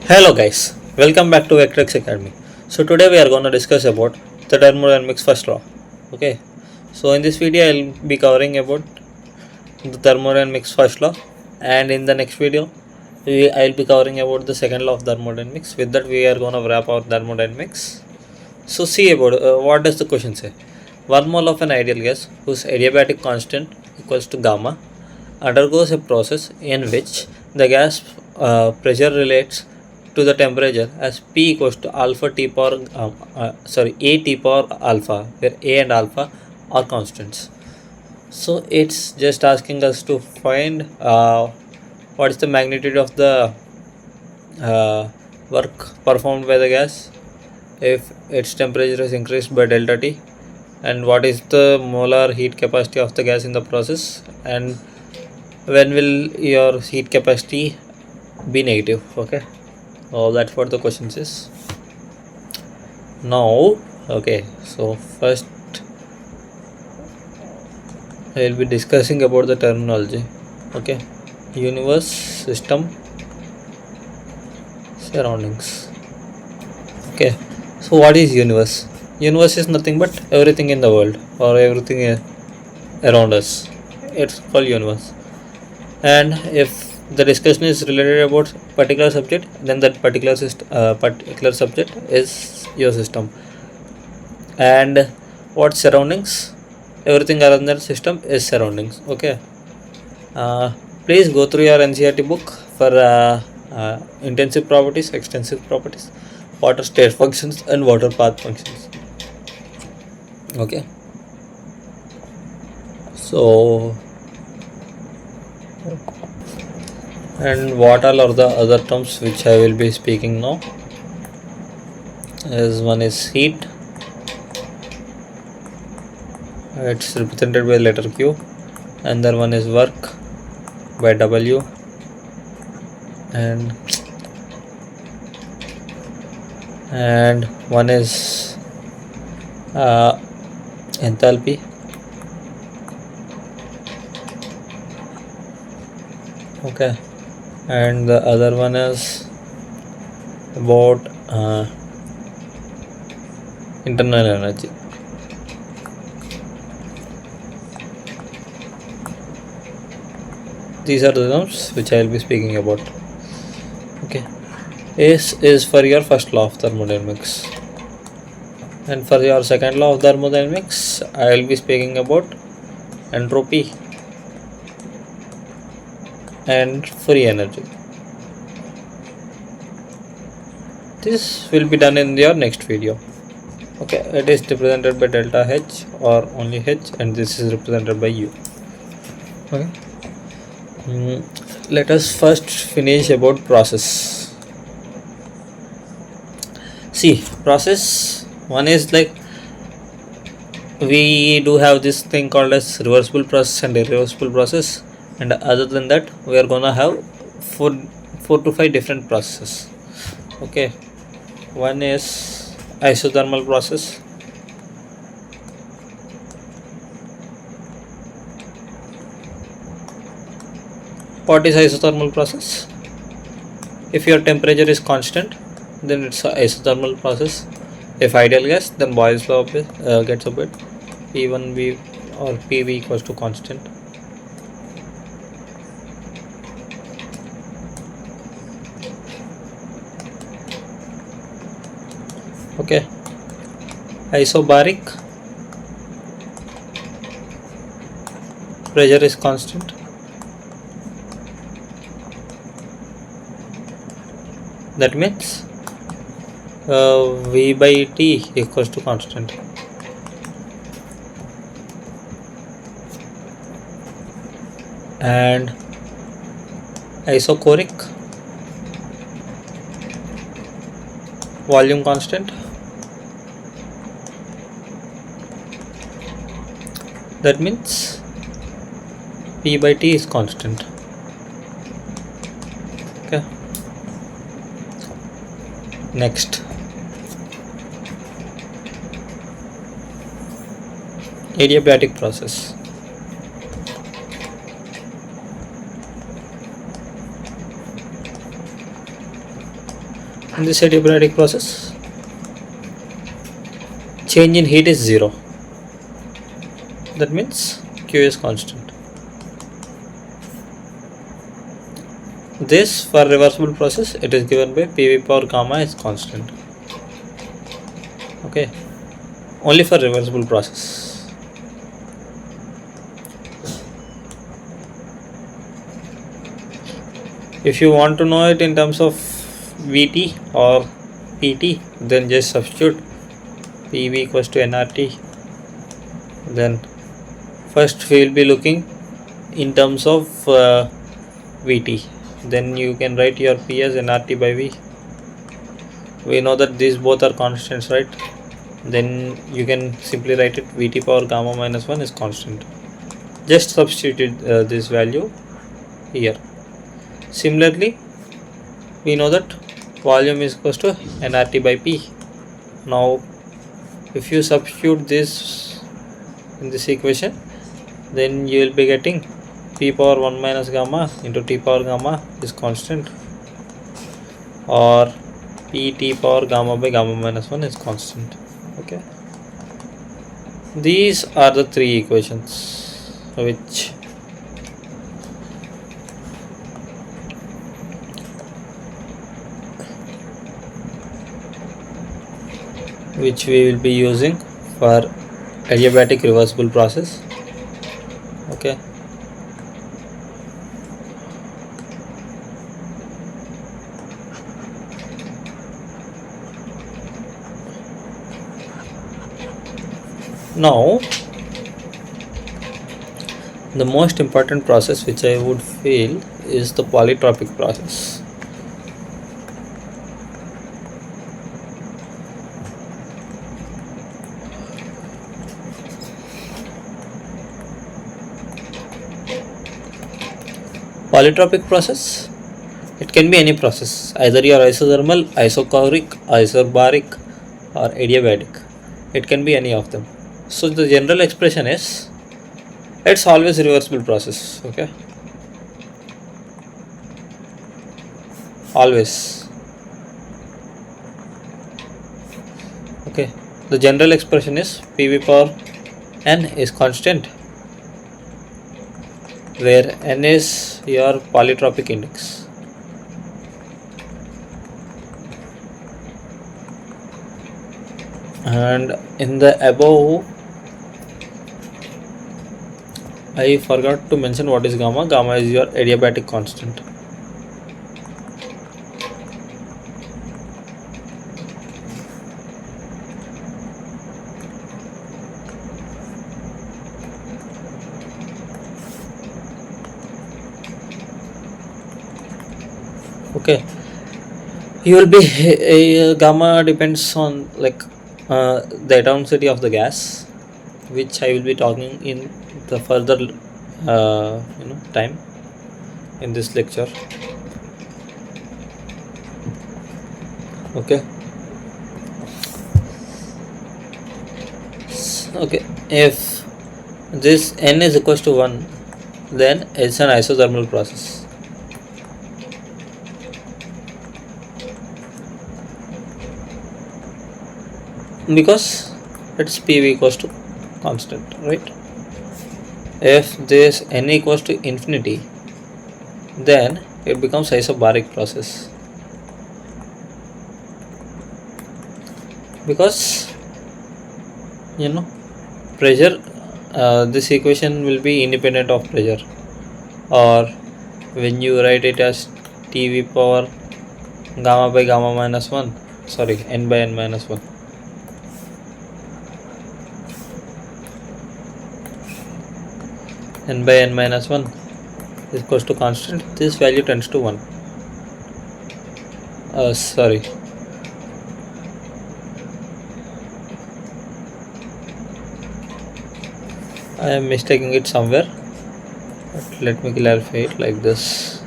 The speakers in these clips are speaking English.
Hello guys, welcome back to Vectrex Academy. So today we are going to discuss about the thermodynamics first law. Okay, so in this video I'll be covering about the thermodynamics first law, and in the next video I'll be covering about the second law of thermodynamics. With that we are going to wrap our thermodynamics. So see about what does the question say. 1 mole of an ideal gas whose adiabatic constant equals to gamma undergoes a process in which the gas pressure relates to the temperature as P equals to alpha T power A T power alpha, where A and alpha are constants. So it's just asking us to find what is the magnitude of the uh, work performed by the gas if its temperature is increased by delta T, and what is the molar heat capacity of the gas in the process, and when will your heat capacity be negative. Okay, that's what the question is now. Okay, so first I will be discussing about the terminology. Okay, universe, system, surroundings. Okay, so what is universe? Universe is nothing but everything in the world or everything around us. It's called universe. And if the discussion is related about particular subject, then that particular subject is your system. And what surroundings? Everything around that system is surroundings. Okay, please go through your NCERT book for intensive properties, extensive properties, water state functions and water path functions. Okay, so and what all are the other terms which I will be speaking now is one is heat, it's represented by letter Q, and then one is work by W, and one is enthalpy, okay, and the other one is about internal energy. These are the terms which I will be speaking about. Okay, S is for your first law of thermodynamics, and for your second law of thermodynamics I will be speaking about entropy and free energy. This will be done in your next video. Okay, it is represented by delta H or only H, and this is represented by U. Okay, let us first finish about process. See, process one is like we do have this thing called as reversible process and irreversible process, and other than that we are gonna have four to five different processes. Okay, one is isothermal process, what is isothermal process? If your temperature is constant, then it's an isothermal process. If ideal gas, then Boyle's law gets obeyed. P1V or PV equals to constant. Okay, isobaric, pressure is constant. That means V by T equals to constant. And isochoric, volume constant. That means P by T is constant. Okay, next adiabatic process. In this adiabatic process, change in heat is 0. That means Q is constant. This for reversible process, it is given by PV power gamma is constant. Okay, only for reversible process. If you want to know it in terms of Vt or Pt, then just substitute PV equals to nRT. Then first we will be looking in terms of Vt. Then you can write your P as nRT by V. We know that these both are constants, right? Then you can simply write it Vt power gamma minus 1 is constant. Just substitute this value here. Similarly, we know that volume is equals to nRT by P. Now if you substitute this in this equation, then you will be getting P power 1 minus gamma into T power gamma is constant, or Pt power gamma by gamma minus 1 is constant. Okay, these are the three equations which we will be using for adiabatic reversible process. Okay, now the most important process which I would feel is the polytropic process. Polytropic process, it can be any process, either your isothermal, isochoric, isobaric or adiabatic. It can be any of them. So the general expression is, it's always reversible process. Okay, always. Okay, the general expression is PV power n is constant, where n is your polytropic index. And in the above, I forgot to mention what is gamma. Gamma is your adiabatic constant. Okay, you will be gamma depends on the atomicity of the gas, which I will be talking in the further time in this lecture. Okay, okay, if this n is equals to 1, then it's an isothermal process. Because it's PV equals to constant, right? If this n equals to infinity, then it becomes isobaric process, because pressure, this equation will be independent of pressure, or when you write it as TV power gamma by gamma minus 1, sorry, n by n minus 1. N by n minus 1 is equals to constant. This value tends to 1. Sorry, I am mistaking it somewhere, but let me clarify it like this.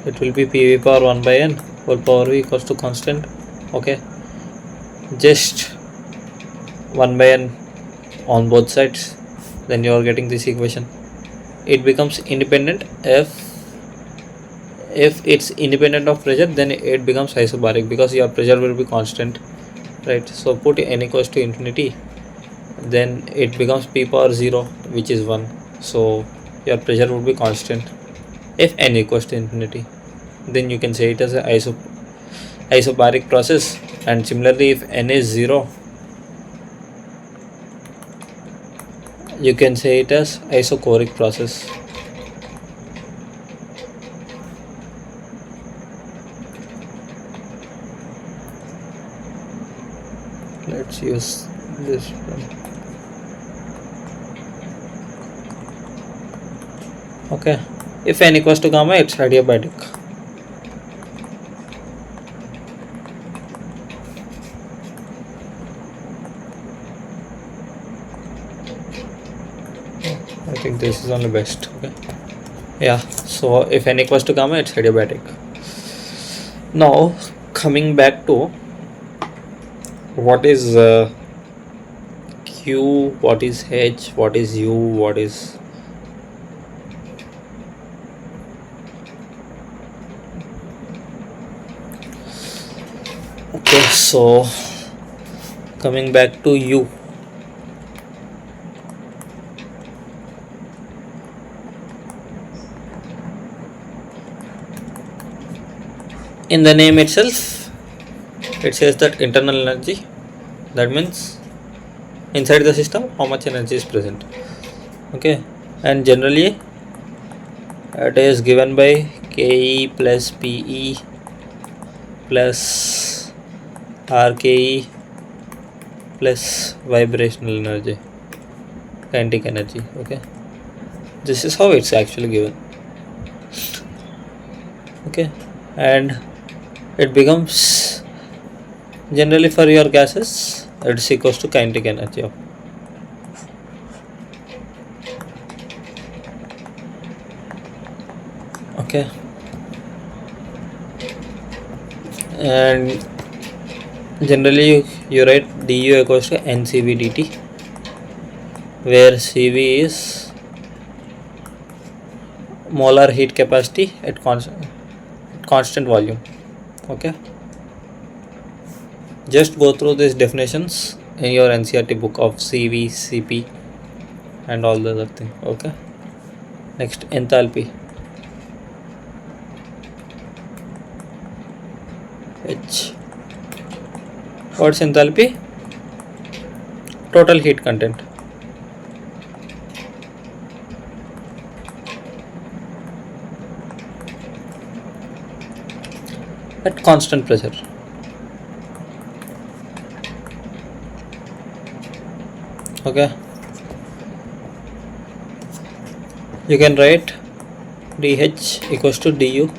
It will be PV power 1 by n whole power v equals to constant. Okay, just 1 by n on both sides, then you are getting this equation. it becomes independent. If it's independent of pressure, then it becomes isobaric because your pressure will be constant, right? So put n equals to infinity, then it becomes p power 0, which is 1. So your pressure would be constant if n equals to infinity. Then you can say it as a isobaric process. And similarly, if n is 0, you can say it as isochoric process. Let's use this one. Okay, if n equals to gamma, it's adiabatic. I think this is only best. Okay, yeah, so if n equals to gamma, it's adiabatic. Now coming back to what is Q, what is H, what is U, what is okay. So coming back to U, in the name itself it says that internal energy, that means inside the system how much energy is present. Okay, and generally it is given by Ke plus Pe plus Rke plus vibrational energy, kinetic energy. Okay, this is how it's actually given. Okay, and it becomes generally for your gases, it's equals to kinetic energy of. Okay, and generally you write du equals to ncv dt, where cv is molar heat capacity at constant volume. Okay, just go through these definitions in your NCERT book of CV, CP and all the other thing. Okay, next enthalpy. H, what's enthalpy? Total heat content. At constant pressure. Okay, you can write dH equals to du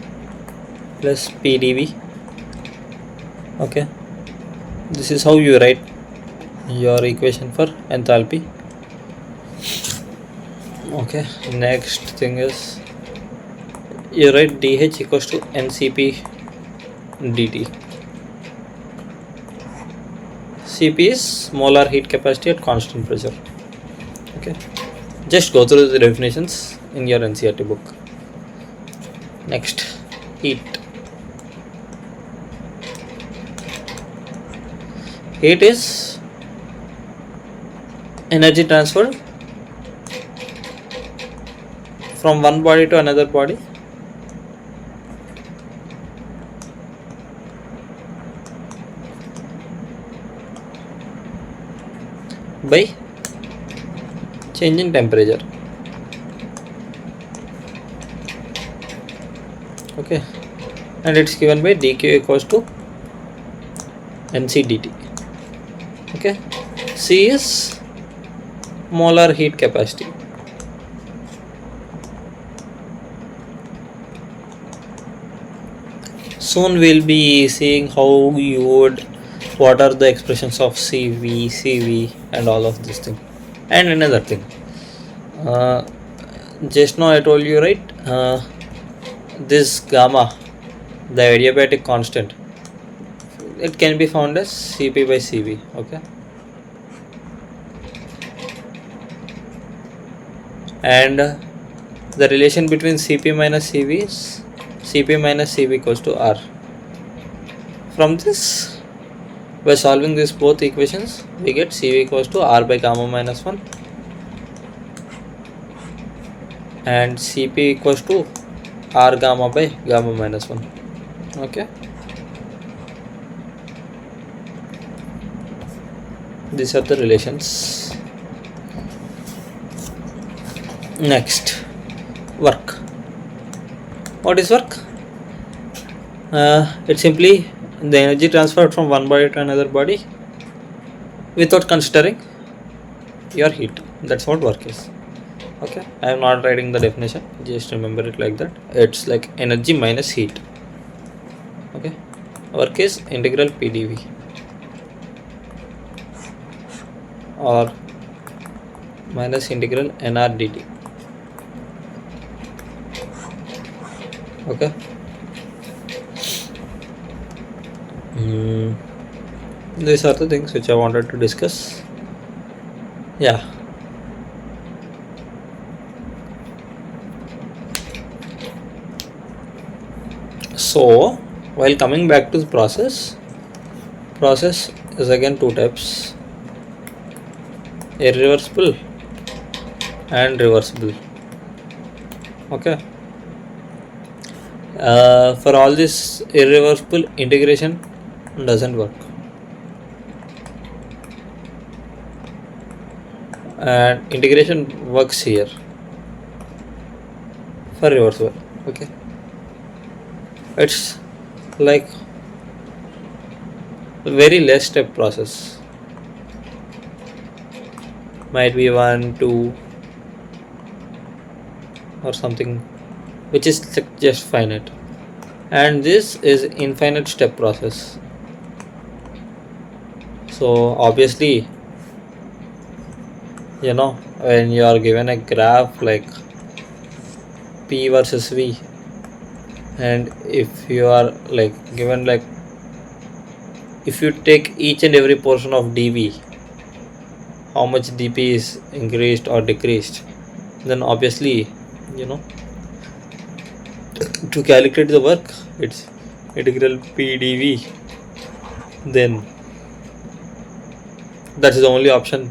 plus pdv. Okay, this is how you write your equation for enthalpy. Okay, next thing is you write dH equals to ncp dt. Cp is molar heat capacity at constant pressure. Okay, just go through the definitions in your NCERT book. Next, heat. Heat is energy transferred from one body to another body by change in temperature. Okay, and it's given by dq equals to nc dt. Okay, C is molar heat capacity. Soon we'll be seeing how you would, what are the expressions of CV, CV and all of this thing. And another thing, just now I told you, right, this gamma, the adiabatic constant, it can be found as Cp by Cv. Okay, and the relation between Cp minus Cv is Cp minus Cv equals to R. From this, by solving these both equations, we get Cv equals to R by gamma minus 1 and Cp equals to R gamma by gamma minus 1. Okay. These are the relations. Next, work. What is work? It's simply the energy transferred from one body to another body without considering your heat. That's what work is. Okay, I am not writing the definition, just remember it like that. It's like energy minus heat. Okay, work is integral PdV or minus integral nR dt. Okay. These are the things which I wanted to discuss. Yeah. So while coming back to the process is again two types: irreversible and reversible. Okay. For all this, irreversible integration doesn't work, and integration works here for reversible. Okay, it's like very less step process, might be 1, 2 or something, which is just finite, and this is infinite step process. So obviously, when you are given a graph like P versus V, and if you are given if you take each and every portion of dV, how much dP is increased or decreased, then obviously to calculate the work, it's integral P dV. Then that is the only option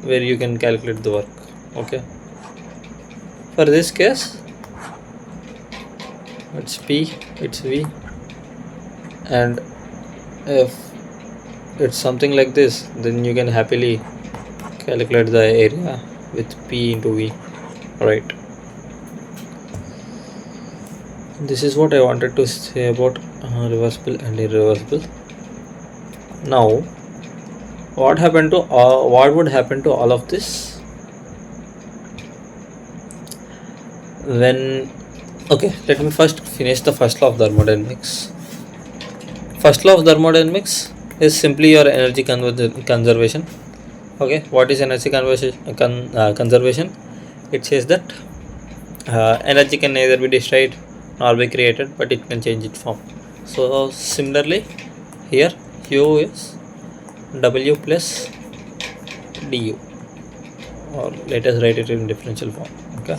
where you can calculate the work. Okay, for this case it's P, it's V, and if it's something like this, then you can happily calculate the area with P into V, right? This is what I wanted to say about reversible and irreversible. Now, what would happen to all of this when? Okay, let me first finish the first law of thermodynamics. First law of thermodynamics is simply your energy conservation. Okay, what is energy conservation? It says that energy can neither be destroyed nor be created, but it can change its form. So similarly, here U is W plus du, or let us write it in differential form. Okay,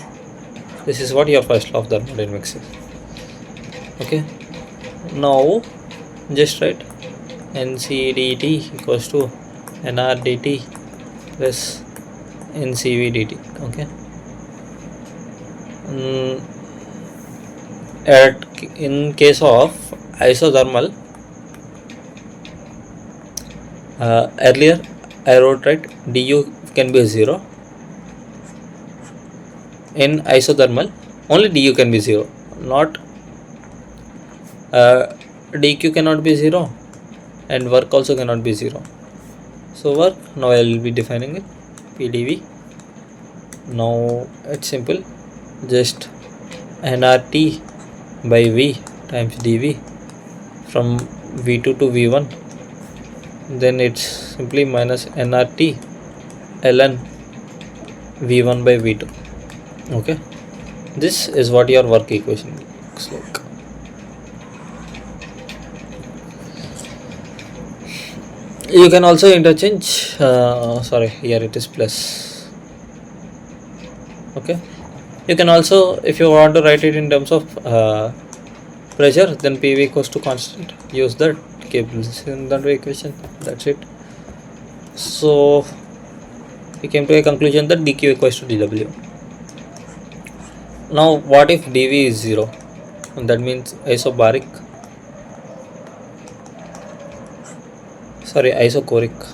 this is what your first law of thermodynamics is. Okay, now just write NC dt equals to nR dt plus NCV dt. Okay, in case of isothermal, earlier I wrote du can be 0. In isothermal, only du can be 0, not dq cannot be 0, and work also cannot be 0. So work, now I will be defining it, PdV. Now it's simple, just nRT by V times dV from V2 to V1, then it's simply minus nRT ln V1 by V2. Okay, this is what your work equation looks like. You can also interchange, sorry, here it is plus. Okay, You can also, if you want to write it in terms of pressure, then PV equals to constant. Use that, keep this in that equation. That's it. So we came to a conclusion that dq equals to dw. Now what if dv is 0? And that means isobaric, sorry, isochoric.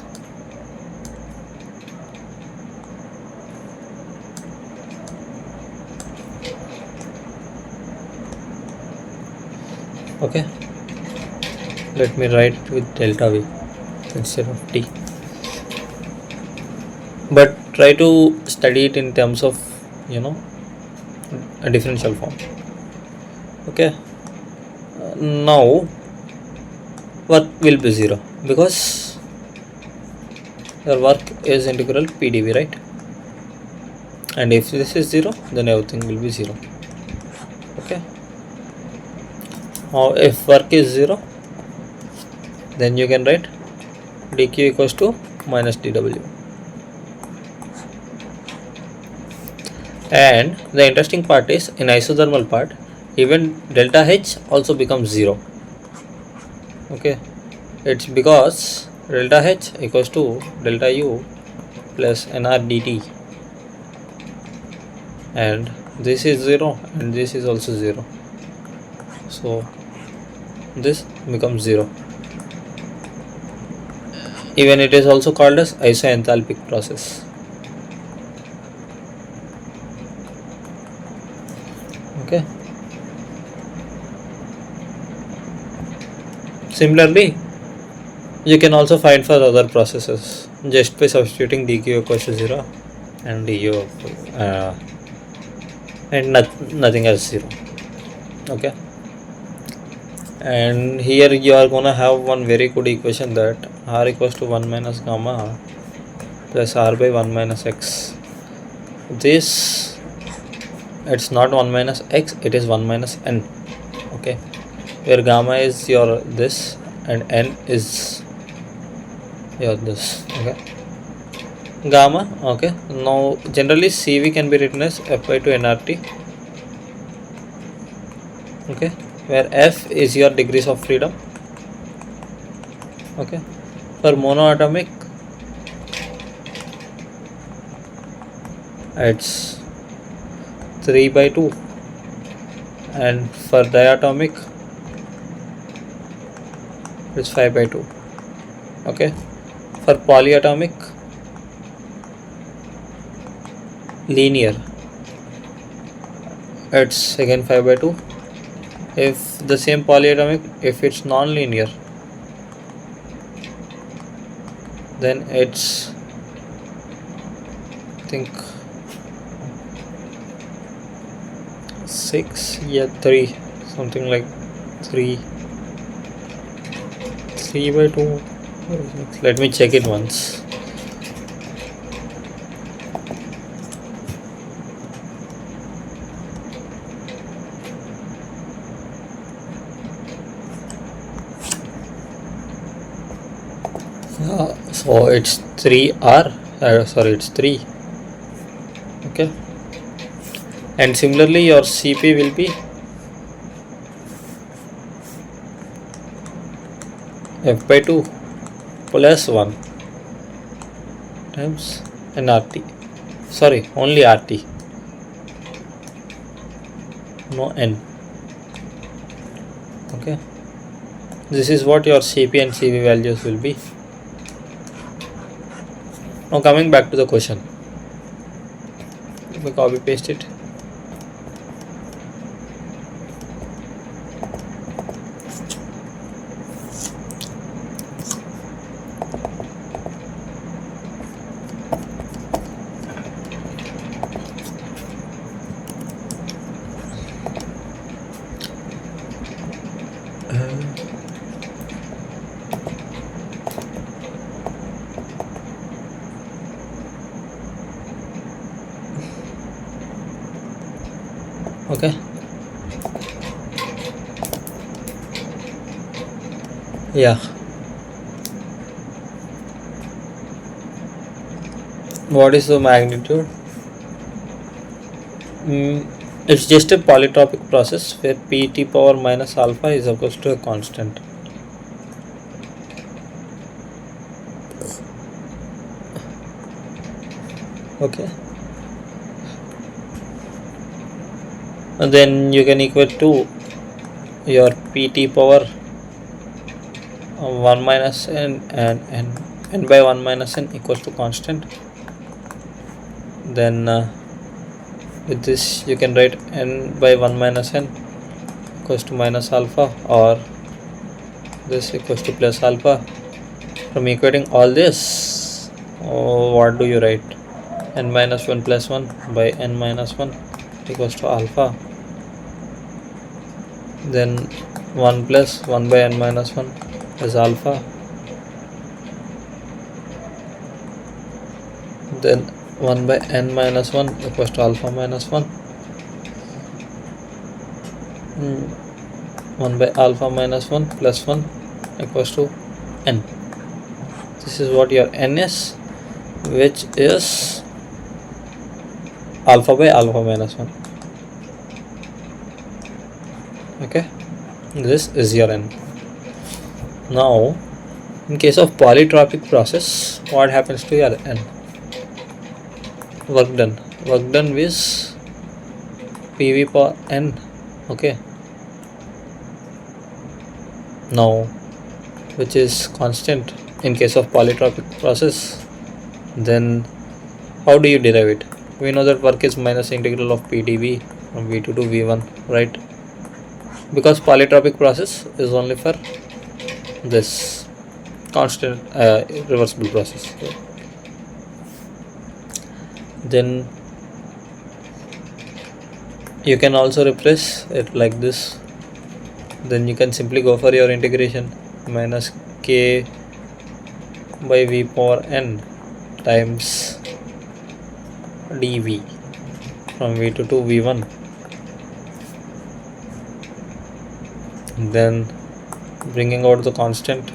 Okay, let me write with delta v instead of t, but try to study it in terms of, you know, a differential form. Okay, now work will be 0 because your work is integral pdv, right? And if this is 0, then everything will be 0. Okay, now if work is 0, then you can write dq equals to minus dw. And the interesting part is, in isothermal part, even delta H also becomes 0. Okay, it's because delta H equals to delta U plus nR dt, and this is 0 and this is also 0, so this becomes 0. Even it is also called as isoenthalpic process. Okay, similarly you can also find for other processes just by substituting dq equals to 0 and du and nothing else 0. Okay, and here you are gonna have one very good equation, that r equals to 1 minus gamma plus r by 1 minus x. This, it's not 1 minus x, it is 1 minus n. Okay, where gamma is your this and n is your this. Okay, gamma. Okay, now generally cv can be written as f by 2 nRT. Okay, where f is your degrees of freedom. Okay, for monoatomic it's 3 by 2, and for diatomic it's 5 by 2. Okay, for polyatomic linear it's again 5 by 2. If the same polyatomic, if it's non-linear, then it's, I think 6, yeah, 3, something like 3 by 2. Let me check it once. So it's 3r, sorry, it's 3. Okay, and similarly your Cp will be f by 2 plus 1 times nRT, sorry, only RT, no n. Okay, this is what your Cp and Cv values will be. Now coming back to the question, let me copy paste it. Okay, yeah, what is the magnitude? It's just a polytropic process where Pt power minus alpha is equals to a constant. Okay, and then you can equate to your Pt power 1 minus n and n by 1 minus n equals to constant. Then with this you can write n by 1 minus n equals to minus alpha, or this equals to plus alpha. From equating all this, what do you write? N minus 1 plus 1 by n minus 1 equals to alpha. Then 1 plus 1 by n minus 1 is alpha. Then 1 by n minus 1 equals to alpha minus 1. 1 by alpha minus 1 plus 1 equals to n. This is what your n is, which is alpha by alpha minus 1. Okay, this is your n. Now in case of polytropic process, what happens to your n? Work done is PV power n. Okay, now which is constant in case of polytropic process. Then how do you derive it? We know that work is minus integral of PdV from V2 to V1, right? Because polytropic process is only for this constant reversible process. Then you can also replace it like this. Then you can simply go for your integration, minus k by v power n times dv from v2 to v1. Then bringing out the constant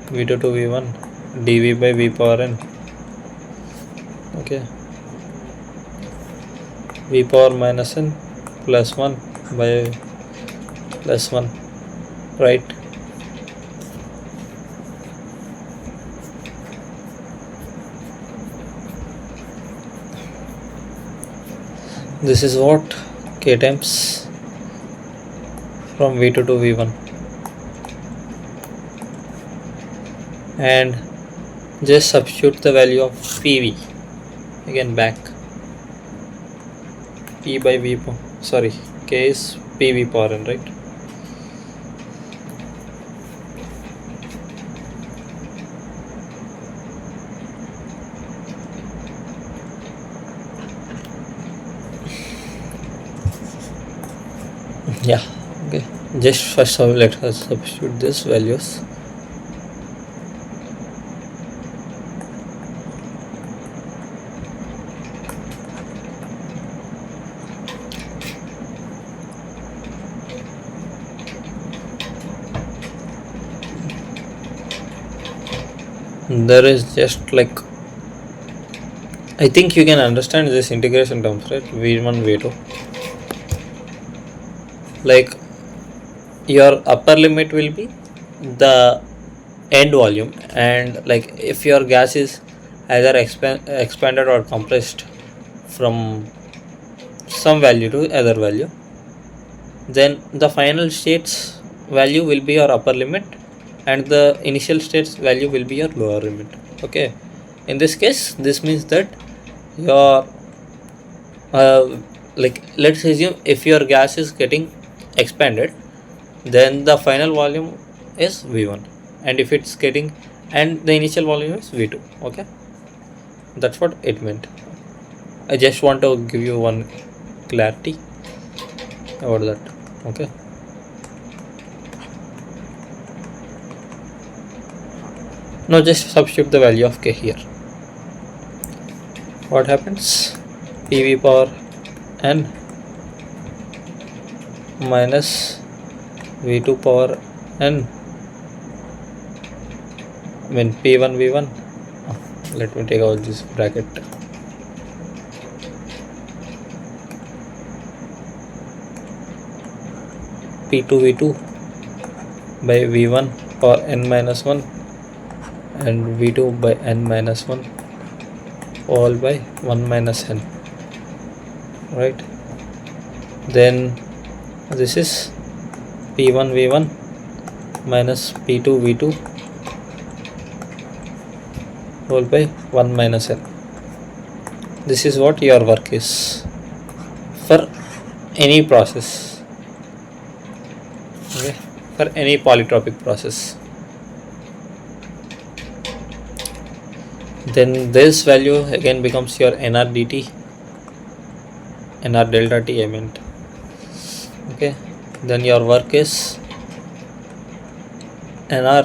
v2 to v1 dv by v power n. Okay, v power minus n plus 1 by plus 1, right? This is what k times from v2 to v1, and just substitute the value of PV again back. P by v sorry k is PV power n, right? Yeah, okay, just first of all let us substitute these values. There is just like, I think you can understand this integration terms, right? v1 v2, like your upper limit will be the end volume, and like if your gas is either expanded or compressed from some value to other value, then the final state's value will be your upper limit and the initial state's value will be your lower limit. Okay, in this case this means that your like let's assume if your gas is getting expanded, then the final volume is v1, and if it's getting, and the initial volume is v2. Okay, that's what it meant. I just want to give you one clarity about that. Okay, now just substitute the value of k here. What happens? PV power n minus v2 power n, when p1 v1, let me take out this bracket. P2 V2 by V1 or n minus 1 and V2 by n minus 1 all by 1 minus n, right? Then this is P1 V1 minus P2 V2 whole by 1 minus n. This is what your work is for any process, okay, for any polytropic process. Then this value again becomes your nr dt, nr delta t I meant, okay. Then your work is nr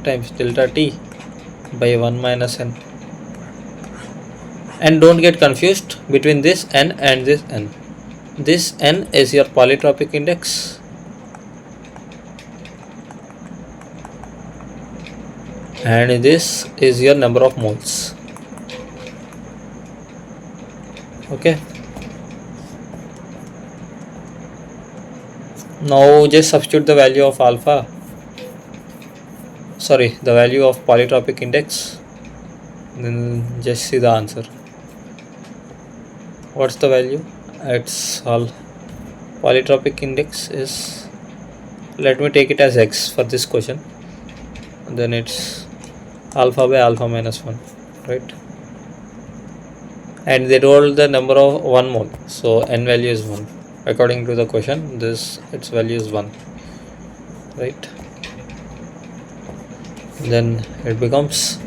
times delta t by 1 minus n. And don't get confused between this n and this n. This n is your polytropic index and this is your number of moles, okay. Now just substitute the value of alpha, the value of polytropic index, then just see the answer. What's the value? It's all polytropic index is, let me take it as x for this question, then it's alpha by alpha minus 1, right? And they told the number of 1 mole, so n value is 1 according to the question. This its value is 1, right? Then it becomes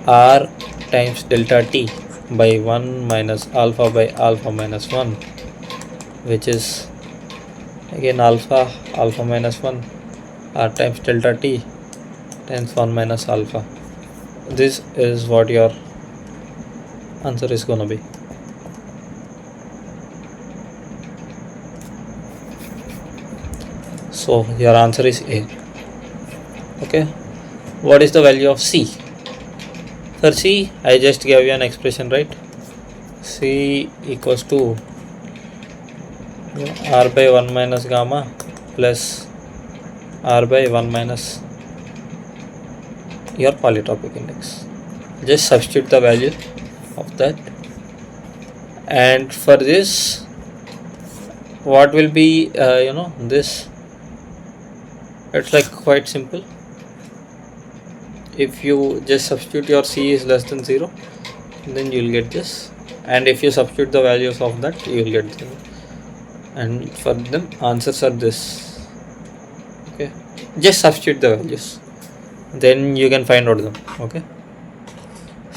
r times delta t by 1 minus alpha by alpha minus 1, which is again alpha minus 1, r times delta t times 1 minus alpha. This is what your answer is gonna be. So your answer is A, okay. What is the value of C? For C, I just gave you an expression, right? C equals to r by 1 minus gamma plus r by 1 minus your polytropic index. Just substitute the value of that, and for this what will be this, it's like quite simple. If you just substitute your C is less than 0, then you will get this, and if you substitute the values of that, you will get 0, and for them answers are this, okay. Just substitute the values, then you can find out them, okay.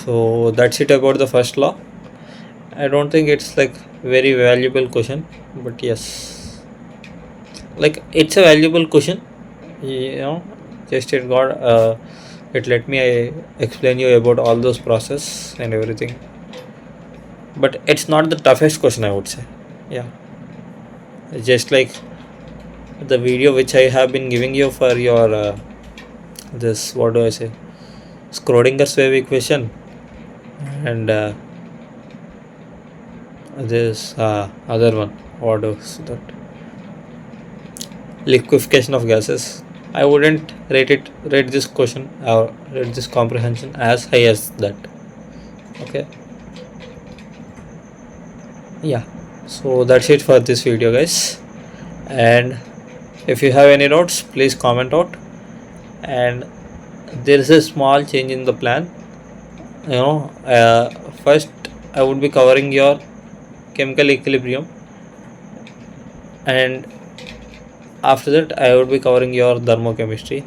So that's it about the first law. I don't think it's like very valuable question, but yes, like it's a valuable question, just it got it let me explain you about all those process and everything, but it's not the toughest question, I would say. Yeah, just like the video which I have been giving you for your this, what do I say, Schrodinger's wave equation, and this other one, what is that, liquefaction of gases. I wouldn't rate this question or rate this comprehension as high as that, okay. Yeah, so that's it for this video, guys, and if you have any notes, please comment out. And there is a small change in the plan, first I would be covering your chemical equilibrium, and after that I would be covering your thermochemistry,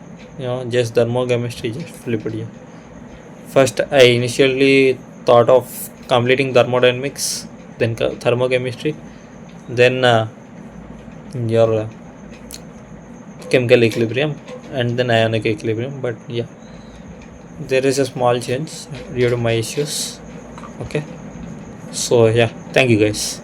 just thermochemistry, just flip it here. First I initially thought of completing thermodynamics, then thermochemistry, then your chemical equilibrium, and then ionic equilibrium, but yeah, there is a small change due to my issues, okay. So yeah, thank you guys.